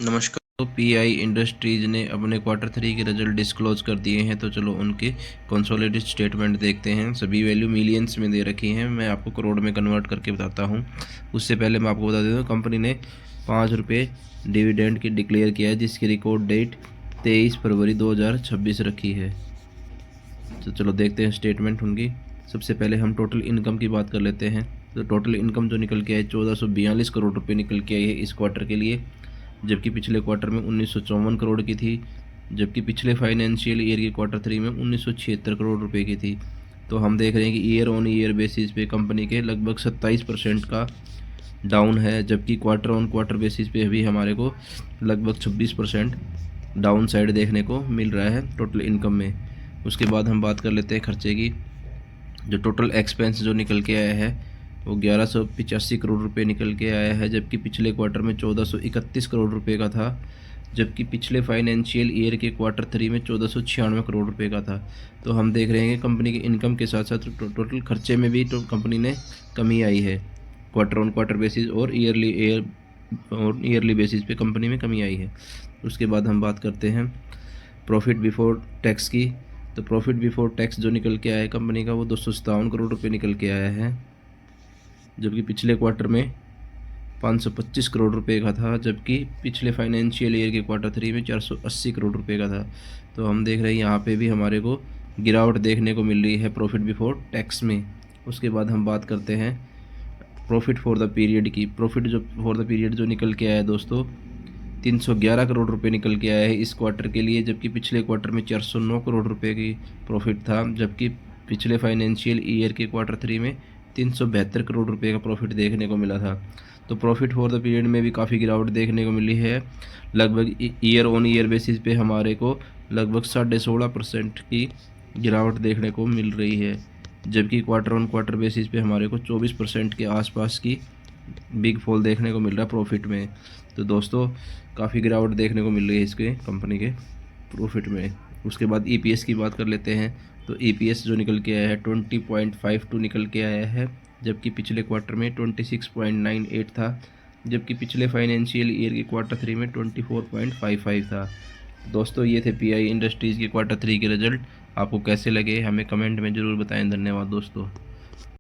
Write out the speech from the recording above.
नमस्कार। तो pi industries ने अपने क्वार्टर थ्री के रिजल्ट डिस्क्लोज कर दिए हैं। तो चलो उनके कंसोलिडेटेड स्टेटमेंट देखते हैं। सभी वैल्यू मिलियंस में दे रखी हैं, मैं आपको करोड़ में कन्वर्ट करके बताता हूँ। उससे पहले मैं आपको बता देता हूँ, कंपनी ने ₹5 डिविडेंड की डिक्लेयर किया है, जिसकी रिकॉर्ड डेट 23 फरवरी 2026 रखी है। तो चलो देखते हैं स्टेटमेंट उनकी। सबसे पहले हम टोटल इनकम की बात कर लेते हैं। तो टोटल इनकम जो निकल के आई 1442 करोड़ रुपये निकल के आई है इस क्वार्टर के लिए, जबकि पिछले क्वार्टर में 1954 करोड़ की थी, जबकि पिछले फाइनेंशियल ईयर के क्वार्टर थ्री में 1976 करोड़ रुपए की थी। तो हम देख रहे हैं कि ईयर ऑन ईयर बेसिस पे कंपनी के लगभग 27% का डाउन है, जबकि क्वार्टर ऑन क्वार्टर बेसिस पे अभी हमारे को लगभग 26% डाउन साइड देखने को मिल रहा है टोटल इनकम में। उसके बाद हम बात कर लेते हैं खर्चे की। जो टोटल एक्सपेंस जो निकल के आया है वो 1185 करोड़ रुपए निकल के आया है, जबकि पिछले क्वार्टर में 1431 करोड़ रुपए का था, जबकि पिछले फाइनेंशियल ईयर के क्वार्टर थ्री में 1496 करोड़ रुपए का था। तो हम देख रहे हैं कि कंपनी के इनकम के साथ साथ टोटल खर्चे में भी तो कंपनी ने कमी आई है, क्वार्टर ऑन क्वार्टर बेसिस और ईयरली बेसिस पे कंपनी में कमी आई है। उसके बाद हम बात करते हैं प्रॉफिट बिफोर टैक्स की। तो प्रॉफिट बिफोर टैक्स जो निकल के आया है कंपनी का वो 257 करोड़ रुपए निकल के आया है, जबकि पिछले क्वार्टर में 525 करोड़ रुपए का था, जबकि पिछले फाइनेंशियल ईयर के क्वार्टर थ्री में 480 करोड़ रुपए का था। तो हम देख रहे हैं यहाँ पे भी हमारे को गिरावट देखने को मिल रही है प्रॉफिट बिफोर टैक्स में। उसके बाद हम बात करते हैं प्रॉफिट फॉर द पीरियड की। प्रॉफिट जो फॉर द पीरियड जो निकल के आया है दोस्तों 311 करोड़ रुपए निकल के आया है इस क्वार्टर के लिए, जबकि पिछले क्वार्टर में 409 करोड़ रुपए की प्रॉफिट था, जबकि पिछले फाइनेंशियल ईयर के क्वार्टर थ्री में 372 करोड़ रुपए का प्रॉफिट देखने को मिला था। तो प्रॉफिट फॉर द पीरियड में भी काफ़ी गिरावट देखने को मिली है। लगभग ईयर ऑन ईयर बेसिस पे हमारे को लगभग 16.5% की गिरावट देखने को मिल रही है, जबकि क्वार्टर ऑन क्वार्टर बेसिस पे हमारे को 24% के आसपास की बिग फॉल देखने को मिल रहा है प्रॉफिट में। तो दोस्तों काफ़ी गिरावट देखने को मिल रही है इसके कंपनी के प्रॉफिट में। उसके बाद ईपीएस की बात कर लेते हैं। तो ईपीएस जो निकल के आया है 20.52 निकल के आया है, जबकि पिछले क्वार्टर में 26.98 था, जबकि पिछले फाइनेंशियल ईयर के क्वार्टर थ्री में 24.55 था। दोस्तों ये थे पीआई इंडस्ट्रीज़ के क्वार्टर थ्री के रिजल्ट। आपको कैसे लगे हमें कमेंट में ज़रूर बताएं। धन्यवाद दोस्तों।